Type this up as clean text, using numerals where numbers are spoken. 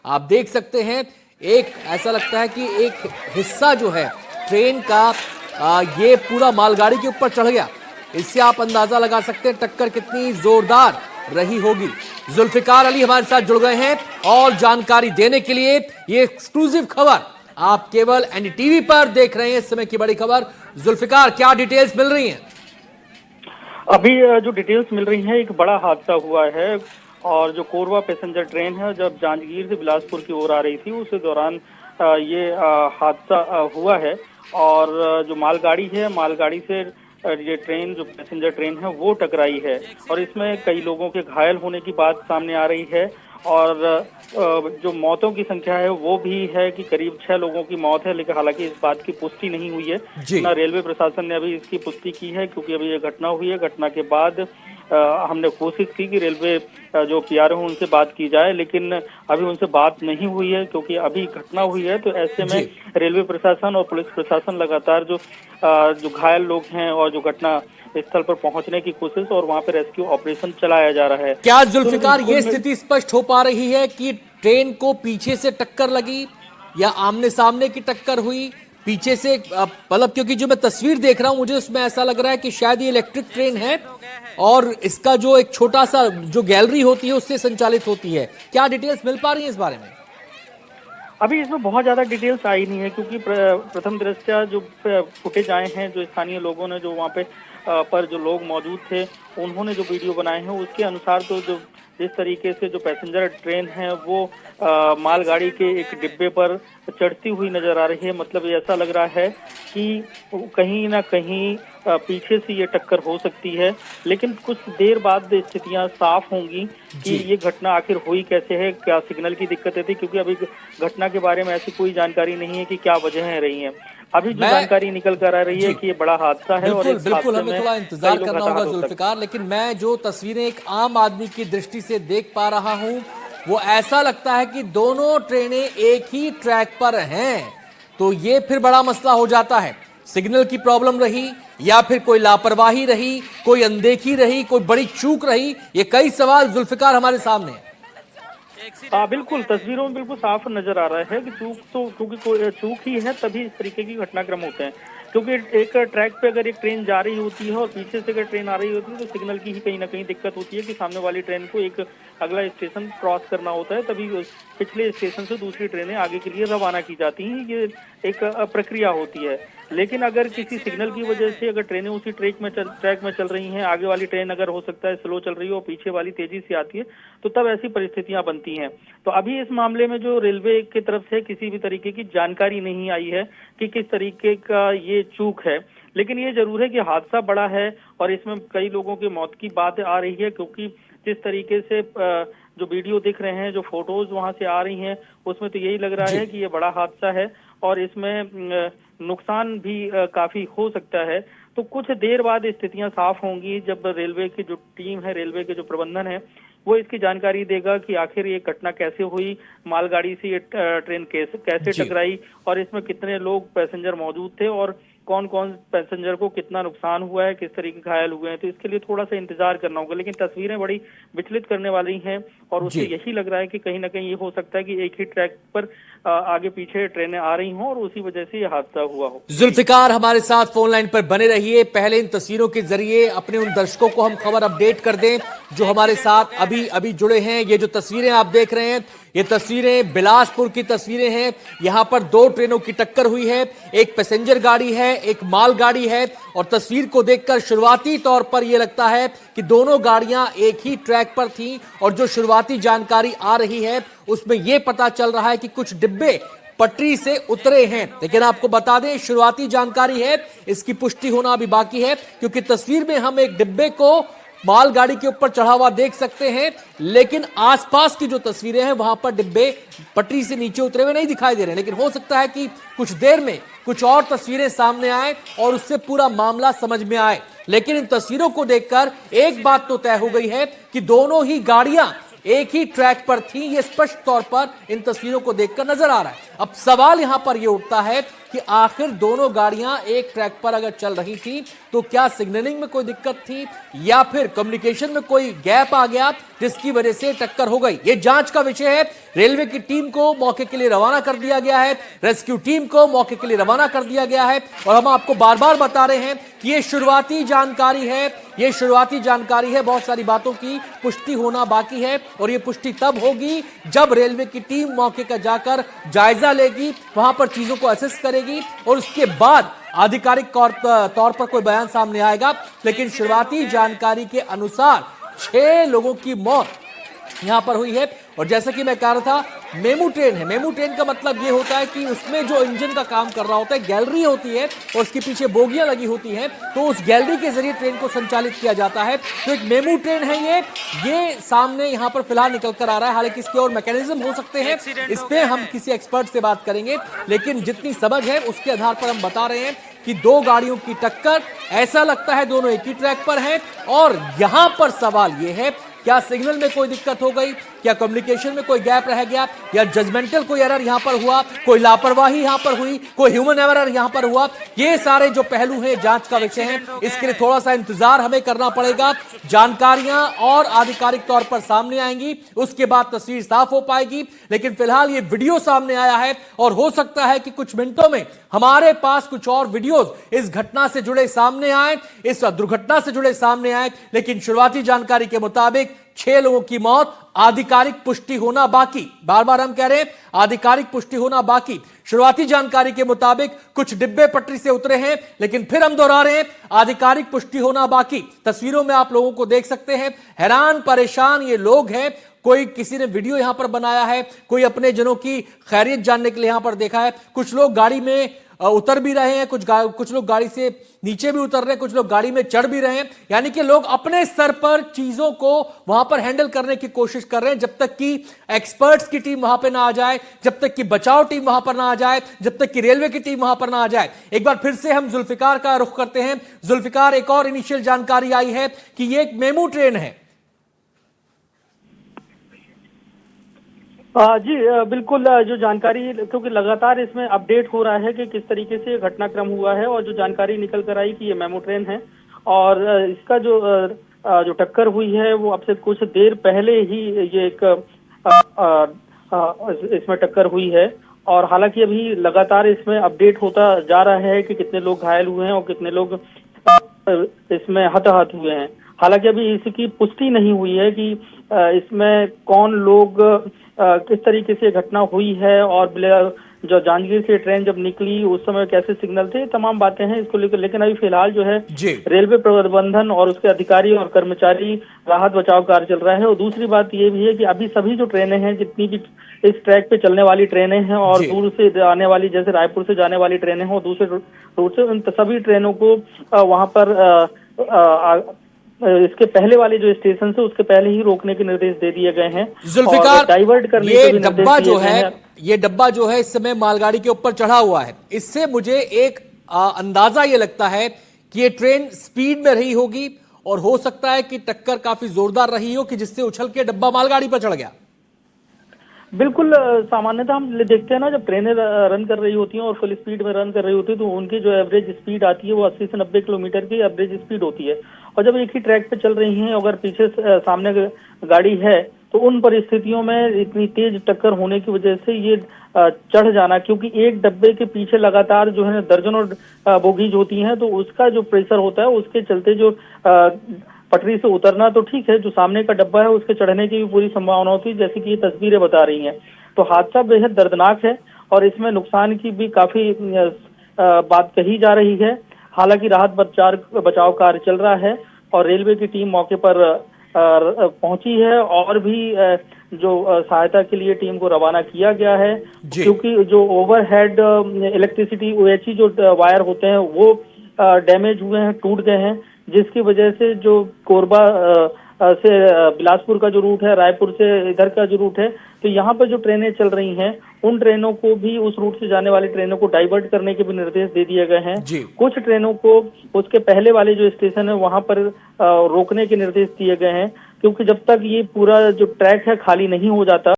आप देख सकते हैं, एक ऐसा लगता है कि एक हिस्सा जो है ट्रेन का ये पूरा मालगाड़ी के ऊपर चढ़ गया। इससे आप अंदाजा लगा सकते हैं टक्कर कितनी जोरदार रही होगी। जुल्फिकार अली हमारे साथ जुड़ गए हैं और जानकारी देने के लिए। ये एक्सक्लूसिव खबर आप केवल एनडीटीवी पर देख रहे हैं, इस समय की बड़ी खबर। जुल्फिकार, क्या डिटेल्स मिल रही हैं? अभी जो डिटेल्स मिल रही हैं, एक बड़ा हादसा हुआ है और जो कोरबा पैसेंजर ट्रेन है जब जांजगीर से बिलासपुर की ओर आ रही थी उस दौरान ये हादसा हुआ है। और जो मालगाड़ी है, मालगाड़ी से ये ट्रेन जो पैसेंजर ट्रेन है वो टकराई है और इसमें कई लोगों के घायल होने की बात सामने आ रही है। और जो मौतों की संख्या है वो भी है कि करीब 6 लोगों की मौत है, लेकिन हालांकि इस बात की पुष्टि नहीं हुई है। ना रेलवे प्रशासन ने अभी इसकी पुष्टि की है, क्योंकि अभी ये घटना हुई है। घटना के बाद हमने कोशिश की कि रेलवे जो पीआरओ हैं उनसे बात की जाए, लेकिन अभी उनसे बात नहीं हुई है, क्योंकि अभी घटना हुई है। तो ऐसे में रेलवे प्रशासन और पुलिस प्रशासन लगातार जो घायल लोग हैं और जो घटना स्थल पर पहुंचने की कोशिश और वहां पर रेस्क्यू ऑपरेशन चलाया जा रहा है। क्या जुल्फिकार ये स्थिति स्पष्ट हो पा रही है कि ट्रेन को पीछे से टक्कर लगी या आमने सामने की टक्कर हुई? पीछे से मतलब, क्योंकि जो मैं तस्वीर देख रहा हूं मुझे उसमें ऐसा लग रहा है कि शायद ये इलेक्ट्रिक ट्रेन है और इसका जो एक छोटा सा जो गैलरी होती है उससे संचालित होती है। क्या डिटेल्स मिल पा रही है इस बारे में? अभी इसमें बहुत ज्यादा डिटेल्स आई नहीं है, क्योंकि प्रथम दृष्टया जो फुटेज आए हैं, जो स्थानीय लोगों ने, जो वहाँ पे पर जो लोग मौजूद थे उन्होंने जो वीडियो बनाए हैं उसके अनुसार तो जो जिस तरीके से जो पैसेंजर ट्रेन है वो मालगाड़ी के एक डिब्बे पर चढ़ती हुई नजर आ रही है। मतलब ये ऐसा लग रहा है कि कहीं ना कहीं पीछे से ये टक्कर हो सकती है, लेकिन कुछ देर बाद स्थितियां साफ होंगी कि ये घटना आखिर हुई कैसे है, क्या सिग्नल की दिक्कतें थी, क्योंकि अभी घटना के बारे में ऐसी कोई जानकारी नहीं है कि क्या वजह रही है। अभी जो जानकारी निकल कर आ रही है कि ये बड़ा हादसा है और बिल्कुल हमें थोड़ा इंतजार करना होगा जुल्फिकार, लेकिन मैं जो तस्वीरें एक आम आदमी की दृष्टि से देख पा रहा हूं वो ऐसा लगता है कि दोनों ट्रेनें एक ही ट्रैक पर हैं। तो ये फिर बड़ा मसला हो जाता है। सिग्नल की प्रॉब्लम रही या फिर कोई लापरवाही रही, कोई अनदेखी रही, कोई बड़ी चूक रही, ये कई सवाल जुल्फिकार हमारे सामने है। बिल्कुल, तस्वीरों में बिल्कुल साफ नजर आ रहा है कि चूक तो, क्योंकि कोई चूक ही है तभी इस तरीके की घटनाक्रम होते हैं। क्योंकि एक ट्रैक पे अगर एक ट्रेन जा रही होती है और पीछे से अगर ट्रेन आ रही होती है तो सिग्नल की ही कहीं ना कहीं दिक्कत होती है कि सामने वाली ट्रेन को एक अगला स्टेशन क्रॉस करना होता है, तभी पिछले स्टेशन से दूसरी ट्रेनें आगे के लिए रवाना की जाती हैं। ये एक प्रक्रिया होती है। लेकिन अगर किसी सिग्नल की वजह से अगर ट्रेनें उसी ट्रैक में चल रही हैं, आगे वाली ट्रेन अगर हो सकता है स्लो चल रही हो और पीछे वाली तेजी से आती है, तो तब ऐसी परिस्थितियां बनती हैं। तो अभी इस मामले में जो रेलवे की तरफ से किसी भी तरीके की जानकारी नहीं आई है कि किस तरीके का ये चूक है, लेकिन ये जरूर है कि हादसा बड़ा है और इसमें कई लोगों की मौत की बात आ रही है। क्योंकि जिस तरीके से जो वीडियो दिख रहे हैं, जो फोटोज वहां से आ रही हैं, उसमें तो यही लग रहा है कि ये बड़ा हादसा है और इसमें नुकसान भी काफी हो सकता है। तो कुछ देर बाद स्थितियां साफ होंगी जब रेलवे की जो टीम है, रेलवे के जो प्रबंधन है, वो इसकी जानकारी देगा कि आखिर ये घटना कैसे हुई, मालगाड़ी से ये ट्रेन कैसे टकराई और इसमें कितने लोग पैसेंजर मौजूद थे और कौन कौन पैसेंजर को कितना नुकसान हुआ है, किस तरीके घायल हुए हैं। तो इसके लिए थोड़ा सा इंतजार करना होगा, लेकिन तस्वीरें बड़ी विचलित करने वाली हैं और उससे यही लग रहा है कि कहीं ना कहीं ये हो सकता है कि एक ही ट्रैक पर आगे पीछे ट्रेनें आ रही हों और उसी वजह से ये हादसा हुआ हो। जुल्फिकार हमारे साथ फोन लाइन पर बने रहिए। पहले इन तस्वीरों के जरिए अपने उन दर्शकों को हम खबर अपडेट कर दें जो हमारे साथ अभी जुड़े हैं। ये जो तस्वीरें आप देख रहे हैं, ये तस्वीरें बिलासपुर की तस्वीरें हैं। यहां पर दो ट्रेनों की टक्कर हुई है, एक पैसेंजर गाड़ी है, एक माल गाड़ी है और तस्वीर को देखकर शुरुआती तौर पर यह लगता है कि दोनों गाड़ियां एक ही ट्रैक पर थीं और जो शुरुआती जानकारी आ रही है उसमें यह पता चल रहा है कि कुछ डिब्बे पटरी से उतरे हैं। लेकिन आपको बता दें, शुरुआती जानकारी है, इसकी पुष्टि होना अभी बाकी है, क्योंकि तस्वीर में हम एक डिब्बे को मालगाड़ी के ऊपर चढ़ा हुआ देख सकते हैं, लेकिन आसपास की जो तस्वीरें हैं वहां पर डिब्बे पटरी से नीचे उतरे हुए नहीं दिखाई दे रहे। लेकिन हो सकता है कि कुछ देर में कुछ और तस्वीरें सामने आए और उससे पूरा मामला समझ में आए। लेकिन इन तस्वीरों को देखकर एक बात तो तय हो गई है कि दोनों ही गाड़ियां एक ही ट्रैक पर थी। यह स्पष्ट तौर पर इन तस्वीरों को देखकर नजर आ रहा है। अब सवाल यहां पर यह उठता है कि आखिर दोनों गाड़ियां एक ट्रैक पर अगर चल रही थी तो क्या सिग्नलिंग में कोई दिक्कत थी या फिर कम्युनिकेशन में कोई गैप आ गया जिसकी वजह से टक्कर हो गई? ये जांच का विषय है। रेलवे की टीम को मौके के लिए रवाना कर दिया गया है, रेस्क्यू टीम को मौके के लिए रवाना कर दिया गया है और हम आपको बार बार बता रहे हैं कि ये शुरुआती जानकारी है, ये शुरुआती जानकारी है। बहुत सारी बातों की पुष्टि होना बाकी है और ये पुष्टि तब होगी जब रेलवे की टीम मौके का जाकर जायजा लेगी, वहां पर चीजों को असेस करेगी और उसके बाद आधिकारिक तौर पर कोई बयान सामने आएगा। लेकिन शुरुआती जानकारी के अनुसार 6 लोगों की मौत यहां पर हुई है। और जैसा कि मैं कह रहा था, मेमू ट्रेन है। मेमू ट्रेन का मतलब यह होता है कि उसमें जो इंजन का काम कर रहा होता है, गैलरी होती है और उसके पीछे बोगियां लगी होती हैं, तो उस गैलरी के जरिए ट्रेन को संचालित किया जाता है। तो एक मेमू ट्रेन है ये सामने यहां पर फिलहाल निकल कर आ रहा है। हालांकि इसके और मैकेनिज्म हो सकते हैं, इस पे हम किसी एक्सपर्ट से बात करेंगे, लेकिन जितनी समझ है उसके आधार पर हम बता रहे हैं कि 2 गाड़ियों की टक्कर, ऐसा लगता है दोनों एक ही ट्रैक पर हैं। और यहां पर सवाल यह है, क्या सिग्नल में कोई दिक्कत हो गई, क्या कम्युनिकेशन में कोई गैप रह गया, या जजमेंटल कोई एरर यहां पर हुआ, कोई लापरवाही यहां पर हुई, कोई ह्यूमन एरर यहां पर हुआ? ये सारे जो पहलू हैं जांच का विषय है। इसके लिए थोड़ा सा इंतजार हमें करना पड़ेगा। जानकारियां और आधिकारिक तौर पर सामने आएंगी, उसके बाद तस्वीर साफ हो पाएगी। लेकिन फिलहाल ये वीडियो सामने आया है और हो सकता है कि कुछ मिनटों में हमारे पास कुछ और वीडियोस इस घटना से जुड़े सामने आए, इस दुर्घटना से जुड़े सामने आए। लेकिन शुरुआती जानकारी के मुताबिक 6 लोगों की मौत, आधिकारिक पुष्टि होना बाकी। बार बार हम कह रहे हैं, आधिकारिक पुष्टि होना बाकी। शुरुआती जानकारी के मुताबिक कुछ डिब्बे पटरी से उतरे हैं, लेकिन फिर हम दोहरा रहे हैं, आधिकारिक पुष्टि होना बाकी। तस्वीरों में आप लोगों को देख सकते हैं, हैरान परेशान ये लोग हैं। कोई किसी ने वीडियो यहां पर बनाया है, कोई अपने जनों की खैरियत जानने के लिए यहां पर देखा है। कुछ लोग गाड़ी में उतर भी रहे हैं, कुछ लोग गाड़ी से नीचे भी उतर रहे हैं, कुछ लोग गाड़ी में चढ़ भी रहे हैं। यानी कि लोग अपने स्तर पर चीजों को वहां पर हैंडल करने की कोशिश कर रहे हैं, जब तक कि एक्सपर्ट्स की टीम वहां पर ना आ जाए, जब तक कि बचाव टीम वहां पर ना आ जाए, जब तक कि रेलवे की टीम वहां पर ना आ जाए। एक बार फिर से हम जुल्फिकार का रुख करते हैं। जुल्फिकार, एक और इनिशियल जानकारी आई है कि ये एक मेमू ट्रेन है। जी बिल्कुल, जो जानकारी, क्योंकि लगातार इसमें अपडेट हो रहा है कि किस तरीके से घटनाक्रम हुआ है, और जो जानकारी निकल कर आई कि ये मेमू ट्रेन है और इसका जो टक्कर हुई है वो अब से कुछ देर पहले ही ये एक इसमें टक्कर हुई है। और हालांकि अभी लगातार इसमें अपडेट होता जा रहा है कि कितने लोग घायल हुए हैं और कितने लोग इसमें हताहत हुए हैं। हालांकि अभी इसकी पुष्टि नहीं हुई है कि इसमें कौन लोग, किस तरीके से घटना हुई है, और जो जांजगीर से ट्रेन जब निकली उस समय कैसे सिग्नल थे, तमाम बातें हैं इसको लेकर। लेकिन अभी फिलहाल जो है रेलवे प्रबंधन और उसके अधिकारी और कर्मचारी राहत बचाव कार्य चल रहा है। और दूसरी बात ये भी है कि अभी सभी जो ट्रेनें हैं, जितनी भी इस ट्रैक पे चलने वाली ट्रेनें हैं और दूर से आने वाली, जैसे रायपुर से जाने वाली ट्रेनें हैं और दूसरे रूट से, उन सभी ट्रेनों को वहां पर इसके पहले वाले जो स्टेशन से उसके पहले ही रोकने के निर्देश दे दिए गए हैं। जुल्फिकार, डाइवर्ट करने ये डब्बा जो है, ये डब्बा जो है इस समय मालगाड़ी के ऊपर चढ़ा हुआ है। इससे मुझे एक अंदाजा ये लगता है कि ये ट्रेन स्पीड में रही होगी और हो सकता है कि टक्कर काफी जोरदार रही हो कि जिससे उछल के डब्बा मालगाड़ी पर चढ़ गया। बिल्कुल, सामान्यतः हम देखते हैं ना, जब ट्रेनें रन कर रही होती हैं और फुल स्पीड में रन कर रही होती है, तो उनकी जो एवरेज स्पीड आती है वो 80 से 90 किलोमीटर की एवरेज स्पीड होती है। और जब एक ही ट्रैक पे चल रही हैं, अगर पीछे सामने गाड़ी है, तो उन परिस्थितियों में इतनी तेज टक्कर होने की वजह से ये चढ़ जाना, क्योंकि एक डब्बे के पीछे लगातार जो है दर्जनों बोगीज होती हैं, तो उसका जो प्रेशर होता है उसके चलते जो पटरी से उतरना तो ठीक है, जो सामने का डब्बा है उसके चढ़ने की भी पूरी संभावना होती है, जैसे कि ये तस्वीरें बता रही हैं। तो हादसा बेहद दर्दनाक है और इसमें नुकसान की भी काफी बात कही जा रही है। हालांकि राहत बचाव कार्य चल रहा है और रेलवे की टीम मौके पर पहुंची है और भी जो सहायता के लिए टीम को रवाना किया गया है, क्योंकि जो ओवरहेड इलेक्ट्रिसिटी OHE जो वायर होते हैं वो डैमेज हुए हैं, टूट गए हैं, जिसकी वजह से जो कोरबा से बिलासपुर का जो रूट है, रायपुर से इधर का जो रूट है, तो यहाँ पर जो ट्रेनें चल रही हैं उन ट्रेनों को भी, उस रूट से जाने वाली ट्रेनों को डाइवर्ट करने के भी निर्देश दे दिए गए हैं। कुछ ट्रेनों को उसके पहले वाले जो स्टेशन है वहां पर रोकने के निर्देश दिए गए हैं, क्योंकि जब तक ये पूरा जो ट्रैक है खाली नहीं हो जाता